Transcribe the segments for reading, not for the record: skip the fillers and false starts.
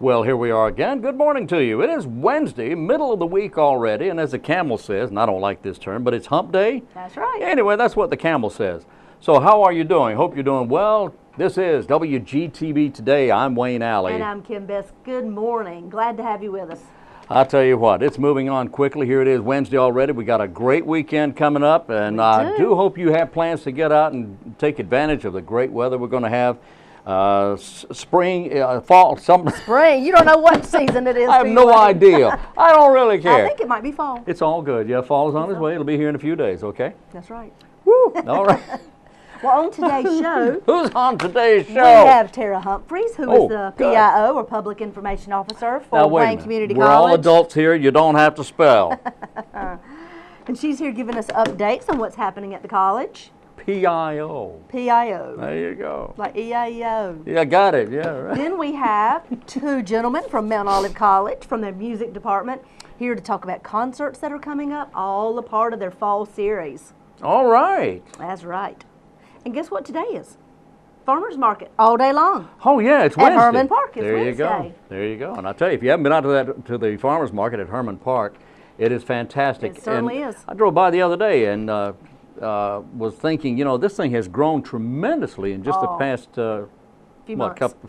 Well, here we are again. Good morning to you. It is Wednesday, middle of the week already, and as the camel says, and I don't like this term, but it's hump day. That's right. Anyway, that's what the camel says. So how are you doing? Hope you're doing well. This is WGTV Today. I'm Wayne Alley. And I'm Kim Best. Good morning. Glad to have you with us. I'll tell you what, it's moving on quickly. Here it is Wednesday already. We got a great weekend coming up, and I do hope you have plans to get out and take advantage of the great weather we're going to have. Spring, fall, summer. Spring. You don't know what season it is. I have no idea. I don't really care. I think it might be fall. It's all good. Yeah, fall is on its way. It'll be here in a few days, okay? That's right. Woo! All right. Well, on today's show, who's on today's show? We have Tara Humphries, who is the PIO, or Public Information Officer, for Wayne Community College. We're all adults here. You don't have to spell. And she's here giving us updates on what's happening at the college. PIO. PIO. There you go. Like E-I-E-O. Yeah, got it. Yeah, right. Then we have two gentlemen from Mount Olive College, from their music department, here to talk about concerts that are coming up, all a part of their fall series. All right. That's right. And guess what today is? Farmers Market, all day long. Oh, yeah, it's Wednesday. At Herman Park. It's there Wednesday. You go. There you go. And I'll tell you, if you haven't been out to the Farmers Market at Herman Park, it is fantastic. It certainly is. I drove by the other day and was thinking, you know, this thing has grown tremendously in just the past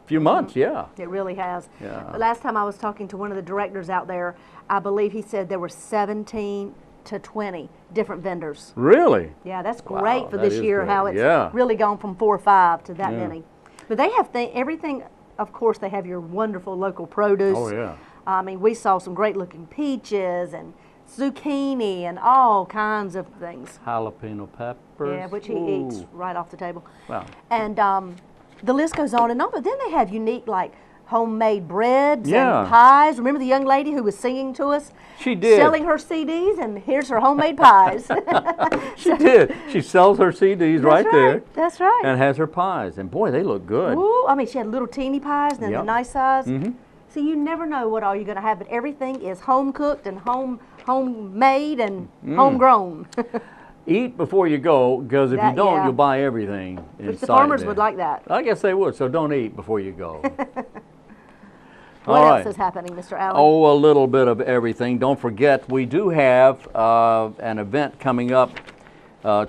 few months, yeah. It really has. Yeah. The last time I was talking to one of the directors out there, I believe he said there were 17 to 20 different vendors. Really? Yeah, that's great for this year, great. how it's really gone from 4 or 5 to that many. But they have everything, of course, they have your wonderful local produce. Oh, yeah. I mean, we saw some great looking peaches and zucchini and all kinds of things. Jalapeno peppers. Yeah, which he eats right off the table. Wow. And the list goes on and on, but then they have unique, like, homemade breads and pies. Remember the young lady who was singing to us? She did. Selling her CDs, and here's her homemade pies. She did. She sells her CDs right there. That's right. And has her pies. And boy, they look good. Ooh, I mean, she had little teeny pies and then the nice size. Mm-hmm. So you never know what all you're going to have, but everything is home cooked and homemade and homegrown. Eat before you go, because if you don't, you'll buy everything inside. Which the farmers would like that. I guess they would, so don't eat before you go. What else is happening, Mr. Allen? Oh, a little bit of everything. Don't forget, we do have an event coming up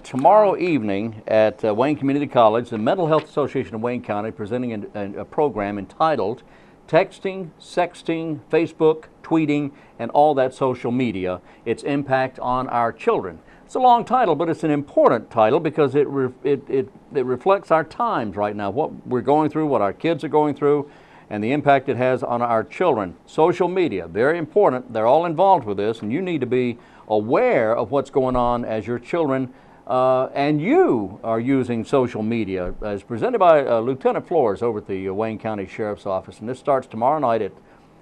tomorrow evening at Wayne Community College. The Mental Health Association of Wayne County presenting a program entitled Texting, Sexting, Facebook, Tweeting, and all that social media, its impact on our children. It's a long title, but it's an important title because it reflects our times right now, what we're going through, what our kids are going through, and the impact it has on our children. Social media, very important. They're all involved with this, and you need to be aware of what's going on as your children and you are using social media. As presented by Lieutenant Flores over at the Wayne County Sheriff's Office, and this starts tomorrow night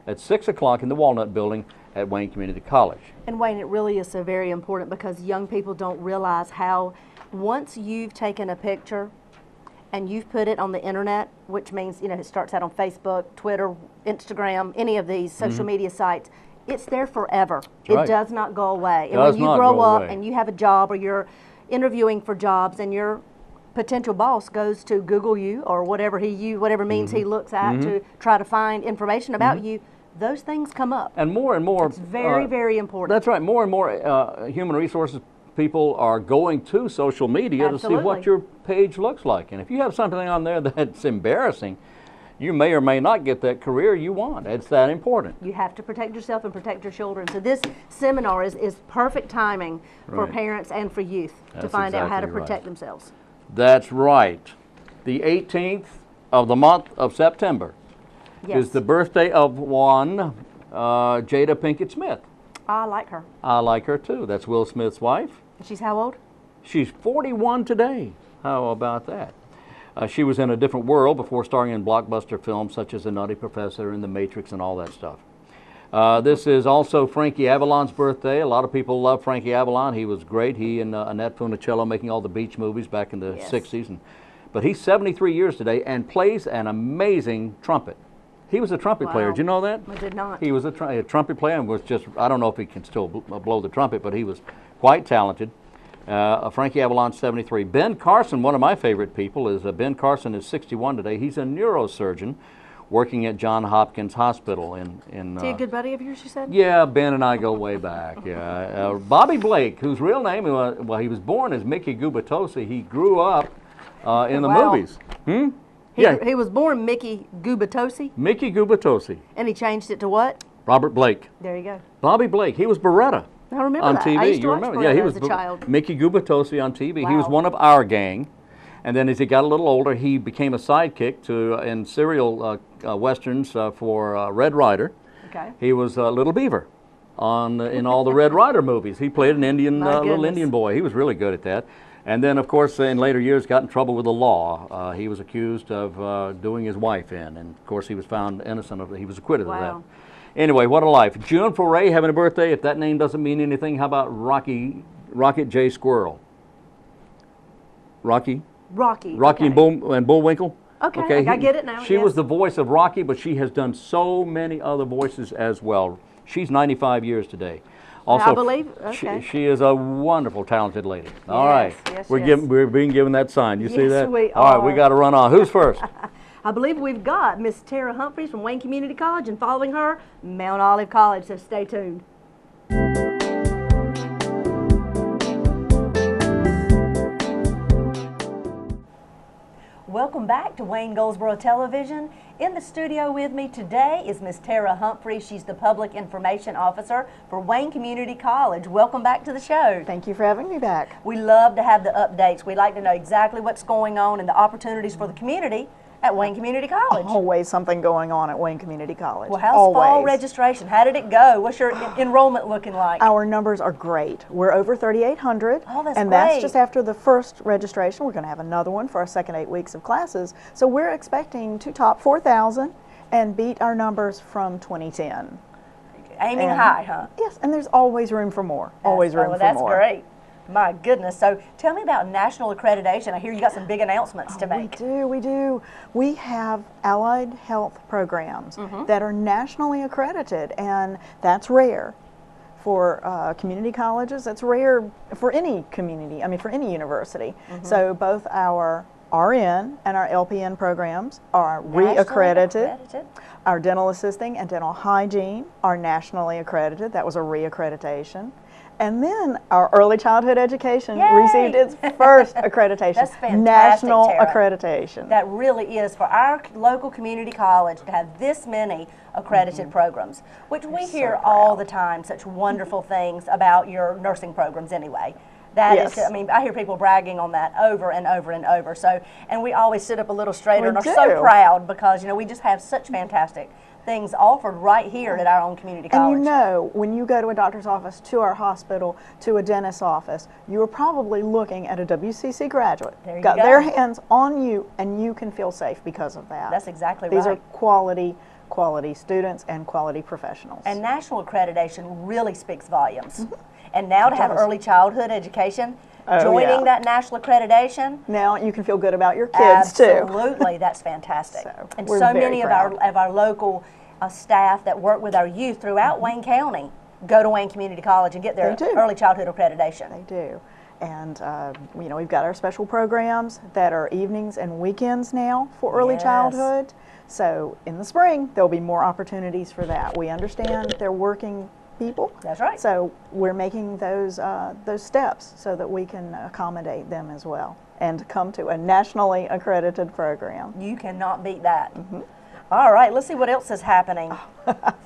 at 6 o'clock in the Walnut Building at Wayne Community College. And Wayne, it really is so very important because young people don't realize how once you've taken a picture and you've put it on the internet, which means, you know, it starts out on Facebook, Twitter, Instagram, any of these social media sites, it's there forever. It does not go away. And when you grow up and you have a job or you're interviewing for jobs and your potential boss goes to Google you or whatever whatever means he looks at to try to find information about you, those things come up. And more, it's very, very important. That's right. More and more human resources people are going to social media to see what your page looks like. And if you have something on there that's embarrassing, you may or may not get that career you want. It's that important. You have to protect yourself and protect your children. So this seminar is perfect timing for parents and for youth to find out how to protect themselves. That's right. The 18th of the month of September is the birthday of one Jada Pinkett Smith. I like her. I like her too. That's Will Smith's wife. She's how old? She's 41 today. How about that? She was in a different world before starring in blockbuster films such as The Nutty Professor and The Matrix and all that stuff. This is also Frankie Avalon's birthday. A lot of people love Frankie Avalon. He was great. He and Annette Funicello making all the beach movies back in the 60s. But he's 73 years today and plays an amazing trumpet. He was a trumpet player. Did you know that? I did not. He was a trumpet player and was just, I don't know if he can still blow the trumpet, but he was quite talented. Frankie Avalon, 73. Ben Carson, one of my favorite people, is Ben Carson is 61 today. He's a neurosurgeon working at Johns Hopkins Hospital in Is he a good buddy of yours, you said? yeah, Ben and I go way back. Yeah, Bobby Blake, whose real name was, well, he was born as Mickey Gubitosi. He grew up in the Wow. movies. Yeah, He was born Mickey Gubitosi, Mickey Gubitosi. and he changed it to what? Robert Blake. There you go. Bobby Blake. He was Beretta I remember on that. TV. I used to You watch remember? Beretta Yeah, he as was a child. Mickey Gubitosi on TV. He was Wow. one of our gang. And then as he got a little older, he became a sidekick to in serial westerns for Red Ryder. Okay. He was Little Beaver in all the Red Ryder movies. He played an Indian, My little goodness. Indian boy. He was really good at that. And then, of course, in later years, got in trouble with the law. He was accused of doing his wife in, and of course, he was found innocent of it. He was acquitted of that. Wow. Anyway, what a life. June for Ray having a birthday. If that name doesn't mean anything, how about Rocket J. Squirrel? Rocky Rocky. okay. Okay. and Bullwinkle? Okay, I get it now, She was yes. the voice of Rocky, but she has done so many other voices as well. She's 95 years today. Also, I believe, okay. she is a wonderful, talented lady. All right, yes, we're yes. we're being given that sign. You see Yes, that? we All right, we are. got to run on. Who's first? I believe we've got Miss Tara Humphries from Wayne Community College, and following her, Mount Olive College, so stay tuned. Welcome back to Wayne Goldsboro Television. In the studio with me today is Miss Tara Humphries. She's the Public Information Officer for Wayne Community College. Welcome back to the show. Thank you for having me back. We love to have the updates. We like to know exactly what's going on and the opportunities for the community at Wayne Community College. Always something going on at Wayne Community College. Well, how's Always. fall registration? How did it go? What's your enrollment looking like? Our numbers are great. We're over 3,800. Oh, that's and great. that's just after the first registration. We're going to have another one for our second 8 weeks of classes. So we're expecting to top 4,000 and beat our numbers from 2010. Aiming And- high, huh? Yes, and there's always room for more. Always room well, for that's more. great. My goodness. So tell me about national accreditation. I hear you got some big announcements to make. We do. We have allied health programs Mm-hmm. that are nationally accredited, and that's rare for community colleges. That's rare for any community, for any university. Mm-hmm. So both our RN and our LPN programs are Nationally reaccredited. accredited? Our dental assisting and dental hygiene are nationally accredited. That was a reaccreditation. And then our early childhood education Yay! received its first accreditation. That's fantastic, National Tara. accreditation. That really is for our local community college to have this many accredited programs, which we hear all the time, such wonderful things about your nursing programs anyway. That is, Yes. I hear people bragging on that over and over and over. So, and we always sit up a little straighter We and are so do. proud because, we just have such fantastic things offered right here at our own community college. And when you go to a doctor's office, to our hospital, to a dentist's office, you are probably looking at a WCC graduate. There you Got go. their hands on you, and you can feel safe because of that. That's exactly These right. are quality students and quality professionals. And national accreditation really speaks volumes. And now to have does. early childhood education, Oh, joining yeah. that national accreditation, now you can feel good about your kids too. absolutely, that's fantastic. So, and we're so very many proud. of our local staff that work with our youth throughout Wayne County go to Wayne Community College and get their They do. early childhood accreditation. They do. And we've got our special programs that are evenings and weekends now for early Yes. childhood. So in the spring, there'll be more opportunities for that. We understand they're working people. That's right. So we're making those steps so that we can accommodate them as well and come to a nationally accredited program. You cannot beat that. Mm-hmm. All right, let's see what else is happening.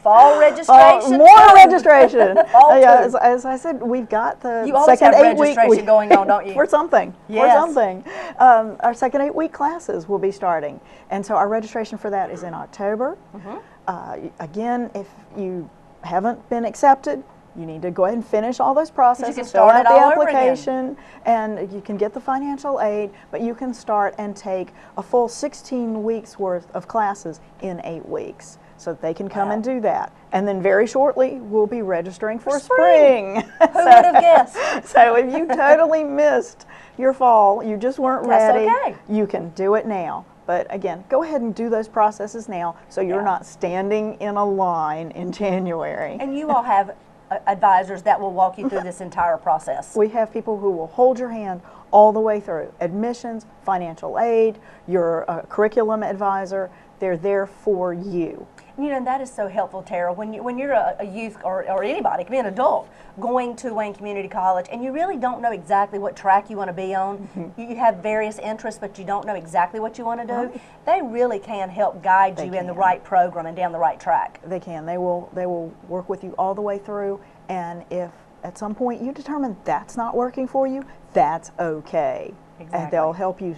Fall registration. More too. registration. Fall Yeah, too. as I said, we've got the You always second have 8 week registration going on, don't you? For something. Yes. For something. Our second 8 week classes will be starting, and so our registration for that is in October. Mm-hmm. Again, if you haven't been accepted, you need to go ahead and finish all those processes, can fill start out it the all over again. application, and you can get the financial aid, but you can start and take a full 16 weeks worth of classes in 8 weeks. So that they can come Wow. and do that. And then very shortly, we'll be registering for spring. Who would have guessed? So if you totally missed your fall, you just weren't That's ready, okay. you can do it now. But again, go ahead and do those processes now so you're Yeah. not standing in a line in January. And you all have advisors that will walk you through this entire process. We have people who will hold your hand all the way through. Admissions, financial aid, your curriculum advisor. They're there for you. You know, that is so helpful, Tara. When you're a youth or anybody, it can be an adult, going to Wayne Community College, and you really don't know exactly what track you want to be on. You have various interests, but you don't know exactly what you want to do. They really can help guide you in the right program and down the right track. They can. They will work with you all the way through, and if at some point you determine that's not working for you, that's okay. Exactly. And they'll help you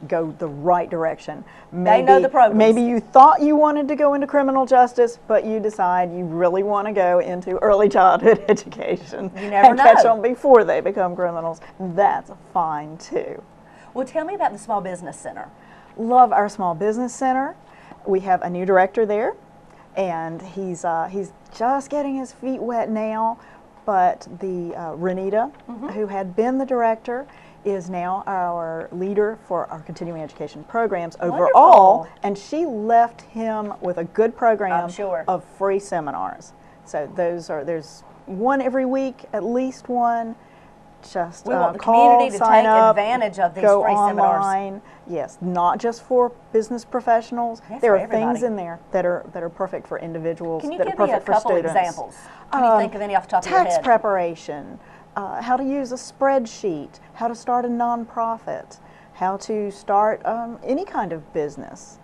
go the right direction. They know the programs. Maybe you thought you wanted to go into criminal justice, but you decide you really want to go into early childhood education. You never and know. catch them before they become criminals. That's fine too. Well, tell me about the Small Business Center. Love our Small Business Center. We have a new director there, and he's just getting his feet wet now, but the Renita, who had been the director, is now our leader for our continuing education programs overall, Wonderful. and she left him with a good program I'm sure. of free seminars. So there's one every week, at least one. Just We want the call, community to sign take up, advantage of these go free seminars. online. Yes, not just for business professionals. Yes, there for are things everybody. in there that are perfect for individuals. Can you that give are me a perfect for couple students. examples? Can you think of any off the top of your Tax head? preparation, how to use a spreadsheet, how to start a nonprofit, how to start any kind of business.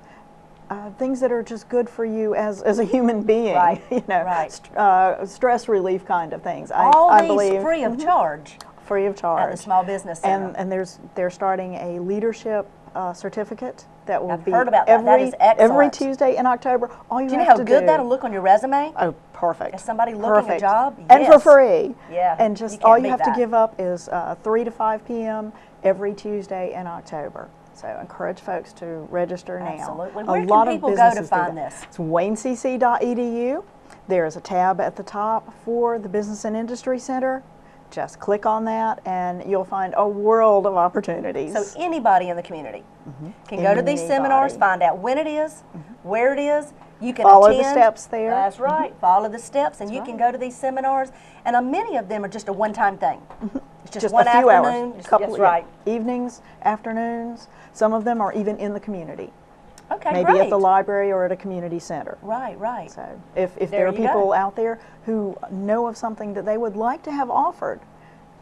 Things that are just good for you as a human being, Right, you know, right. Stress relief kind of things. All I these believe free of charge free of charge at the Small Business Center. and they're starting a leadership certificate that will I've be heard about that. That is every excellent. Tuesday in October. All you Do you know have how to good do, that'll look on your resume? Oh, perfect. As somebody looking Perfect. a job? And for Yes. free. Yeah, And you just can't all you beat have that. to give up is 3 to 5 p.m. every Tuesday in October. So I encourage folks to register now. Absolutely. A Where lot can of people go to businesses do find that. this? It's waynecc.edu. There is a tab at the top for the Business and Industry Center. Just click on that and you'll find a world of opportunities. So anybody in the community can go to these seminars, Anybody. find out when it is, where it is. You can Follow the attend. steps there. That's right. Follow the steps, and you can go to these seminars. And many of them are just a one-time thing. It's just one a few afternoon. hours. Couple, That's right. Evenings, afternoons. Some of them are even in the community. Okay, Maybe great. at the library or at a community center. Right, right. So if There there are you go. people out there who know of something that they would like to have offered,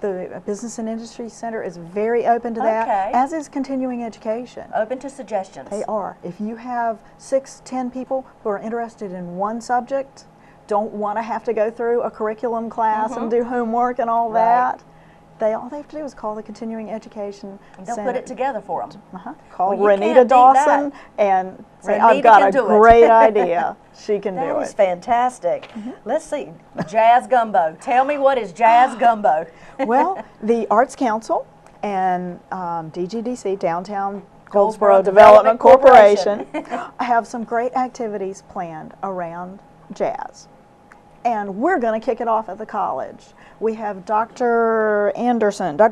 the Business and Industry Center is very open to that, Okay. as is continuing education. Open to suggestions. They are. If you have 6, 10 people who are interested in one subject, don't want to have to go through a curriculum class and do homework and all Right. that, all they have to do is call the Continuing Education They'll Center. put it together for them. Call Well, you can't Renita beat Dawson that. and say, Renita I've got can a do it." great idea. She can do That is it. fantastic. Let's see. Jazz Gumbo. Tell me, what is Jazz Gumbo? Well, the Arts Council and DGDC, Downtown Goldsboro Goldsboro Development Development Corporation, have some great activities planned around jazz. And we're going to kick it off at the college. We have Dr.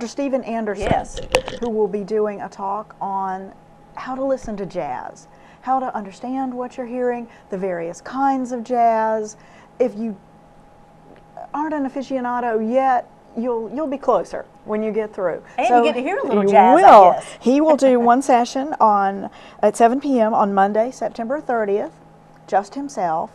Stephen Anderson, Yes. who will be doing a talk on how to listen to jazz, how to understand what you're hearing, the various kinds of jazz. If you aren't an aficionado yet, you'll be closer when you get through. And you get to hear a little you jazz, I will. guess. He will do one session at 7 p.m. on Monday, September 30th, just himself.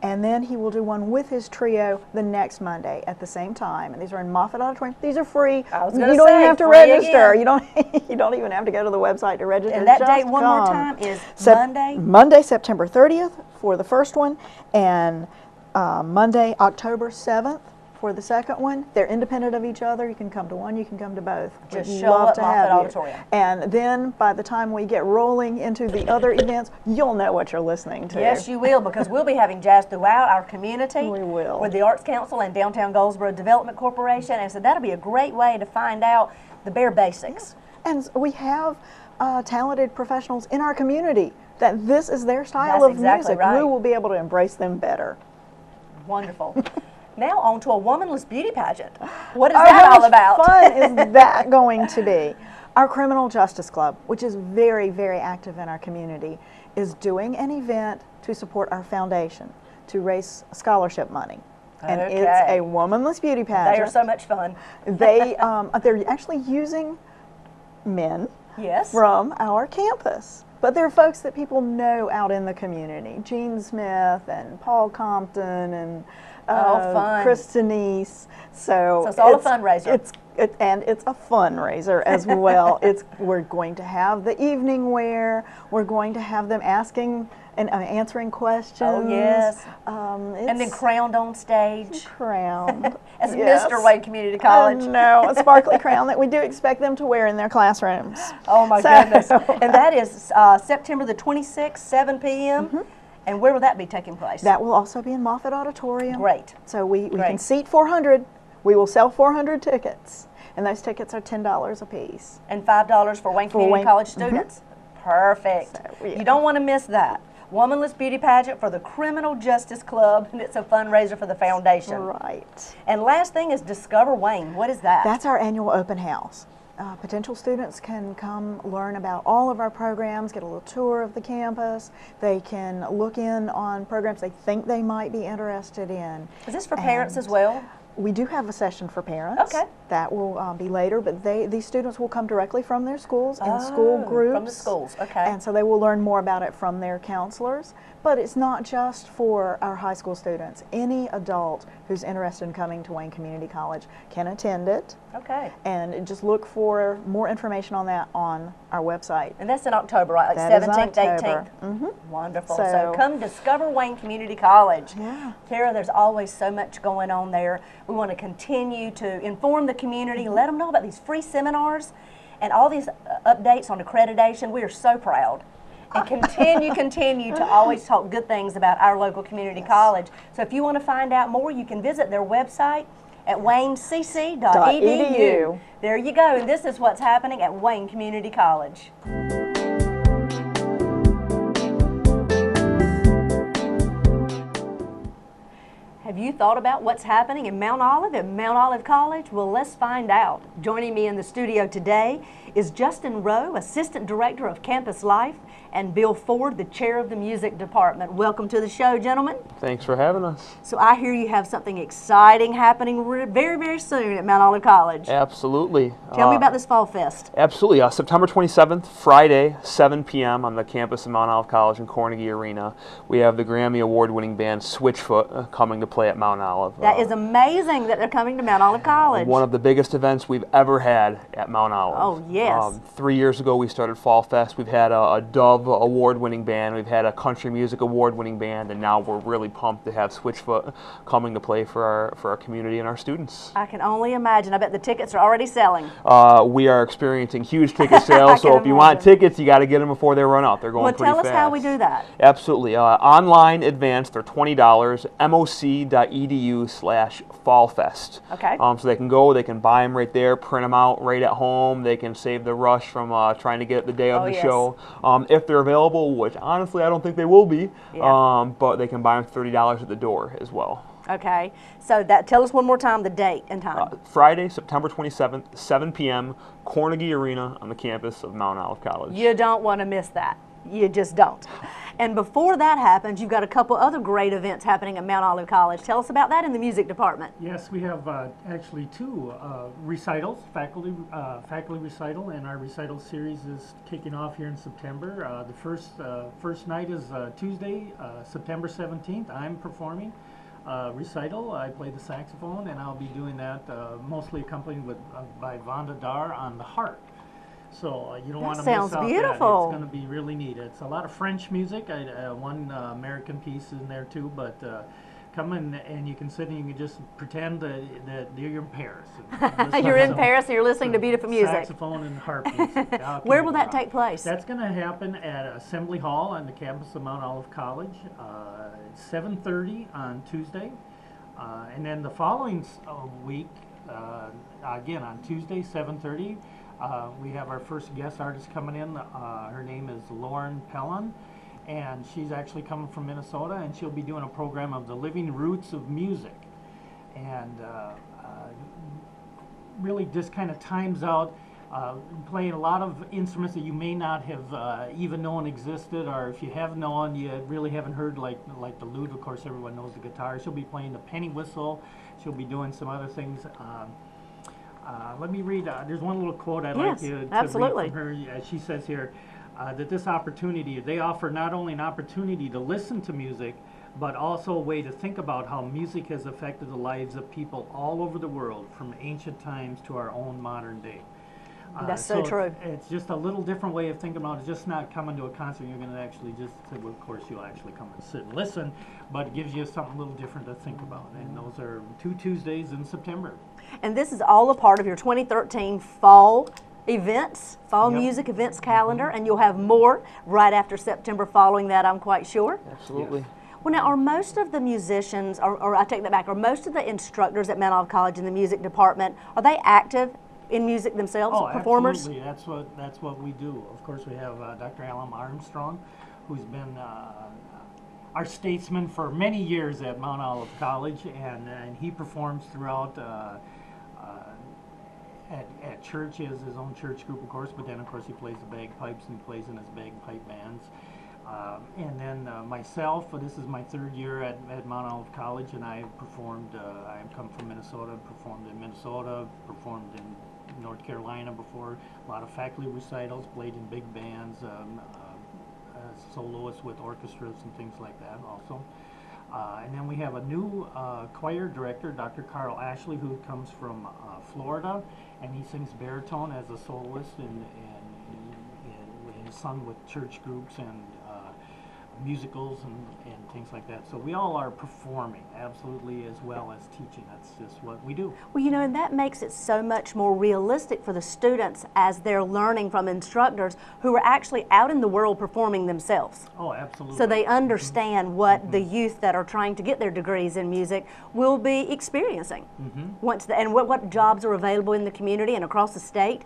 And then he will do one with his trio the next Monday at the same time. And these are in Moffett Auditorium. These are free. I was You gonna don't say, even have to free register. again. You don't. You don't even have to go to the website to register. And that Just date, one more come. time, is Monday? Monday, September 30th for the first one, and Monday, October 7th for the second one. They're independent of each other. You can come to one, you can come to both. Just We'd show love up to Moffett have you. Auditorium. And then by the time we get rolling into the other events, you'll know what you're listening to. Yes, you will, because we'll be having jazz throughout our community. We will. With the Arts Council and Downtown Goldsboro Development Corporation. And so that'll be a great way to find out the bare basics. And we have talented professionals in our community that this is their style That's of exactly music. right. We will be able to embrace them better. Wonderful. Now on to a womanless beauty pageant. What is Oh, that how all much about? fun is that going to be? Our Criminal Justice Club, which is very, very active in our community, is doing an event to support our foundation to raise scholarship money. And it's Okay. a womanless beauty pageant. They are so much fun. They're actually using men Yes. from our campus. But they're folks that people know out in the community. Gene Smith and Paul Compton and fun. Chris Denise. So it's all a fundraiser. And it's a fundraiser as well. We're going to have the evening wear. We're going to have them asking and answering questions. Oh, yes. And then crowned on stage. Crowned. As Yes. Mr. Wayne Community College. No, a sparkly crown that we do expect them to wear in their classrooms. Oh, my goodness. And that is September the 26th, 7 p.m. And where will that be taking place? That will also be in Moffett Auditorium. Great. So we Great. can seat 400. We will sell 400 tickets. And those tickets are $10 a piece. And $5 for Wayne Community Wayne- College students. Perfect. So, yeah. You don't want to miss that. Womanless Beauty Pageant for the Criminal Justice Club, and it's a fundraiser for the foundation. Right. And last thing is Discover Wayne. What is that? That's our annual open house. Potential students can come learn about all of our programs, get a little tour of the campus. They can look in on programs they think they might be interested in. Is this for parents as well? We do have a session for parents. Okay. That will be later, but these students will come directly from their schools in school groups. From the schools, okay. And so they will learn more about it from their counselors. But it's not just for our high school students. Any adult who's interested in coming to Wayne Community College can attend it. Okay. And just look for more information on that on our website. And that's in October, right? Like That is 17th, October. 18th? Wonderful. So- So come discover Wayne Community College. Yeah. Tara, there's always so much going on there. We want to continue to inform the community, let them know about these free seminars and all these updates on accreditation. We are so proud. And continue to always talk good things about our local community college. So if you want to find out more, you can visit their website at waynecc.edu. .edu. There you go. And this is what's happening at Wayne Community College. Have you thought about what's happening in Mount Olive at Mount Olive College? Well, let's find out. Joining me in the studio today is Justin Rowe, Assistant Director of Campus Life, and Bill Ford, the Chair of the Music Department. Welcome to the show, gentlemen. Thanks for having us. So I hear you have something exciting happening very, very soon at Mount Olive College. Absolutely. Tell me about this Fall Fest. Absolutely. September 27th, Friday, 7 p.m. on the campus of Mount Olive College in Carnegie Arena. We have the Grammy Award-winning band Switchfoot coming to play at Mount Olive. That is amazing that they're coming to Mount Olive College. One of the biggest events we've ever had at Mount Olive. Oh, yes. 3 years ago we started Fall Fest. We've had a Dove Award-winning band. We've had a Country Music Award-winning band, and now we're really pumped to have Switchfoot coming to play for our community and our students. I can only imagine. I bet the tickets are already selling. We are experiencing huge ticket sales, so if you want tickets, you got to get them before they run out. They're going Well, pretty tell fast. us how we do that. Absolutely. Online advance, they're $20, moc.edu/fallfest. Okay. So they can go, they can buy them right there, print them out right at home. They can save the rush from trying to get it the day of Oh, the yes. show. If they're available, which honestly I don't think they will be, Yeah. but they can buy them $30 at the door as well. Okay. So tell us one more time the date and time. Friday, September 27th, 7 p.m., Carnegie Arena on the campus of Mount Olive College. You don't want to miss that. You just don't. And before that happens, you've got a couple other great events happening at Mount Olive College. Tell us about that in the music department. Yes, we have actually two recitals, faculty recital, and our recital series is kicking off here in September. The first night is Tuesday, September 17th. I'm performing recital. I play the saxophone, and I'll be doing that mostly accompanied by Vonda Dar on the harp. So you don't want to miss out. Sounds beautiful. It's going to be really neat. It's a lot of French music. One American piece in there too, but come in and you can sit and you can just pretend that you're in Paris. You're in Paris and you're listening to beautiful music. Saxophone and harp music. Where will that take place? That's going to happen at Assembly Hall on the campus of Mount Olive College. 7:30 on Tuesday, and then the following week, again on Tuesday, 7:30. We have our first guest artist coming in. Her name is Lauren Pellon, and she's actually coming from Minnesota, and she'll be doing a program of the living roots of music. And really just kind of times out playing a lot of instruments that you may not have even known existed, or if you have known, you really haven't heard, like the lute. Of course, everyone knows the guitar. She'll be playing the penny whistle. She'll be doing some other things. Let me read, there's one little quote I'd Yes, like you to absolutely. read from her. She says here that this opportunity, they offer not only an opportunity to listen to music, but also a way to think about how music has affected the lives of people all over the world, from ancient times to our own modern day. That's so true. It's just a little different way of thinking about it. It's just not coming to a concert. You're going to actually just, well, of course, you'll actually come and sit and listen, but it gives you something a little different to think about. And those are 2 Tuesdays in September. And this is all a part of your 2013 fall events, fall Yep. music events calendar, and you'll have more right after September following that, I'm quite sure. Absolutely. Well, now, are most of the musicians, or I take that back, are most of the instructors at Mount Olive College in the music department, are they active in music themselves, Oh, performers? absolutely. That's what we do. Of course, we have Dr. Alan Armstrong, who's been our statesman for many years at Mount Olive College, and he performs throughout at church. He has his own church group, of course, but then, of course, he plays the bagpipes and he plays in his bagpipe bands. And then myself, this is my 3rd year at Mount Olive College, and I've performed, I've come from Minnesota, performed in Minnesota, performed in North Carolina before, a lot of faculty recitals, played in big bands, soloists with orchestras and things like that also. And then we have a new choir director, Dr. Carl Ashley, who comes from Florida, and he sings baritone as a soloist, and he's sung with church groups and musicals and things like that. So we all are performing, absolutely, as well as teaching. That's just what we do. Well, you know, and that makes it so much more realistic for the students as they're learning from instructors who are actually out in the world performing themselves. Oh, absolutely. So they understand what the youth that are trying to get their degrees in music will be experiencing. Once and what jobs are available in the community and across the state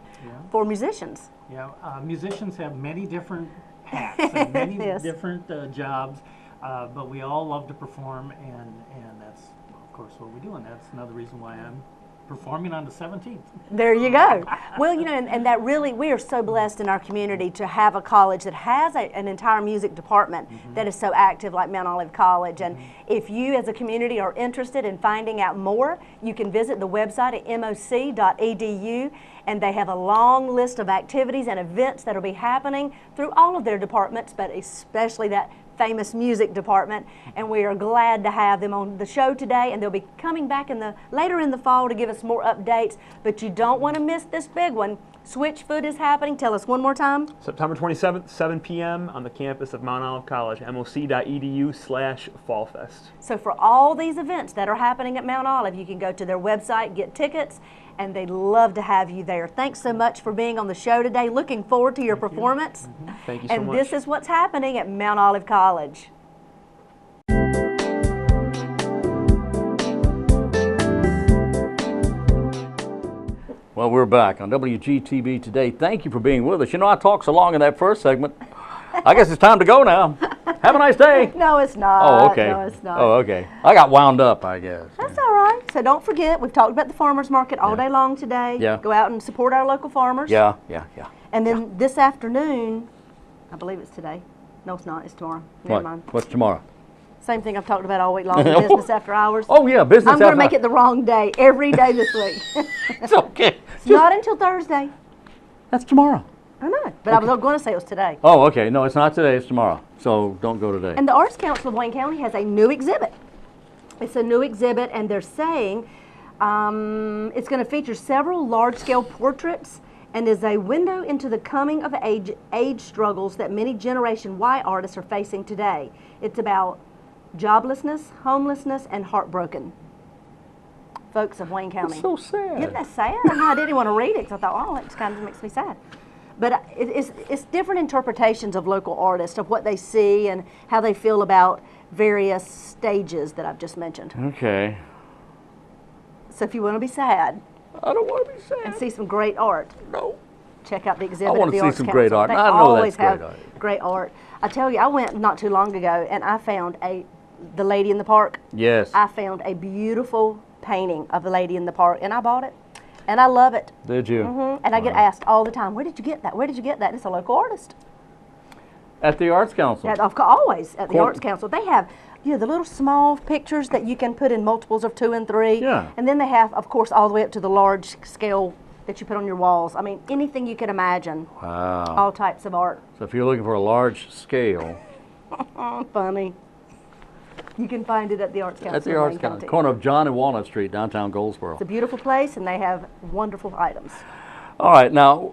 for musicians. Yeah, musicians have many different hats and many Yes. different jobs, but we all love to perform, and that's, of course, what we do, and that's another reason why I'm performing on the 17th. There you go. Well, you know, and that really, we are so blessed in our community to have a college that has an entire music department that is so active like Mount Olive College. And if you as a community are interested in finding out more, you can visit the website at moc.edu, and they have a long list of activities and events that will be happening through all of their departments, but especially that famous music department, and we are glad to have them on the show today, and they'll be coming back later in the fall to give us more updates, but you don't want to miss this big one. Switchfoot is happening. Tell us one more time. September 27th, 7 p.m. on the campus of Mount Olive College, moc.edu/fallfest. So for all these events that are happening at Mount Olive, you can go to their website, get tickets, and they'd love to have you there. Thanks so much for being on the show today. Looking forward to your performance. Thank you so And much. this is what's happening at Mount Olive College. Well, we're back on WGTV today. Thank you for being with us. You know, I talked so long in that first segment. I guess it's time to go now. Have a nice day. No, it's not. Oh, okay. No, it's not. Oh, okay. I got wound up, I guess. That's all right. So don't forget, we've talked about the farmers market all day long today. Yeah. Go out and support our local farmers. Yeah. And then this afternoon, I believe it's today. No, it's not. It's tomorrow. Never mind. What's tomorrow? Same thing I've talked about all week long, the business after hours. Oh, yeah, business I'm going to after make it the wrong day every day this week. It's okay. It's not until Thursday. That's tomorrow. I know, but I was going to say it was today. Oh, okay. No, it's not today. It's tomorrow. So don't go today. And the Arts Council of Wayne County has a new exhibit. It's a new exhibit, and they're saying it's going to feature several large-scale portraits and is a window into the coming of age struggles that many Generation Y artists are facing today. It's about joblessness, homelessness, and heartbroken folks of Wayne County. It's so sad. Isn't that sad? I didn't want to read it because I thought, oh, that kind of makes me sad. But it's different interpretations of local artists, of what they see and how they feel about various stages that I've just mentioned. Okay. So if you want to be sad I don't want to be sad. and see some great art, No. check out the exhibit I wanna at the see Arts some Council. great art. They I know that's always great have art. great art. I tell you, I went not too long ago and I found the Lady in the Park. Yes. I found a beautiful painting of the Lady in the Park, and I bought it, and I love it. Did you? And I get asked all the time, where did you get that? Where did you get that? And it's a local artist. At the Arts Council. Always at the Arts Council. They have Yeah, the little small pictures that you can put in multiples of 2 and 3. Yeah. And then they have, of course, all the way up to the large scale that you put on your walls. I mean, anything you can imagine. Wow. All types of art. So if you're looking for a large scale, Funny. You can find it at the Arts Council. at the in Arts Wayne Council, County. corner of John and Walnut Street, downtown Goldsboro. It's a beautiful place, and they have wonderful items. All right, now,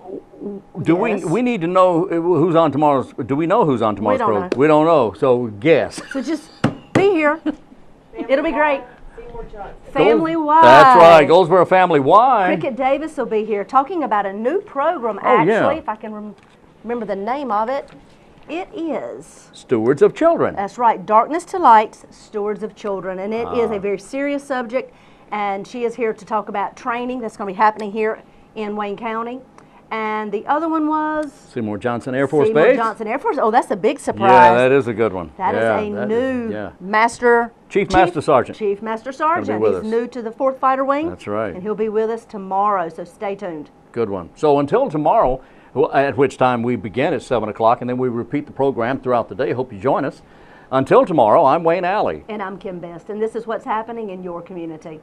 do Yes. we need to know who's on tomorrow's? Do we know who's on tomorrow's don't program? know. We don't know. So guess. So just be here. It'll be great. Family wide. That's right, Goldsboro Family. Why? Cricket Davis will be here talking about a new program, Oh, actually, yeah. if I can remember the name of it. It is, Stewards of Children. that's right, Darkness to Light, Stewards of Children. And it is Ah. a very serious subject. And she is here to talk about training that's going to be happening here in Wayne County. And the other one was Seymour Johnson Air Force Seymour Base. Johnson Air Force. Oh, that's a big surprise. Yeah, that is a good one. That is Yeah, a that new yeah. Master Chief Master Sergeant. Chief Master Sergeant. with He's us. new to the 4th Fighter Wing. That's right. And he'll be with us tomorrow, so stay tuned. Good one. So until tomorrow, at which time we begin at 7 o'clock, and then we repeat the program throughout the day. Hope you join us. Until tomorrow, I'm Wayne Alley. And I'm Kim Best, and this is what's happening in your community.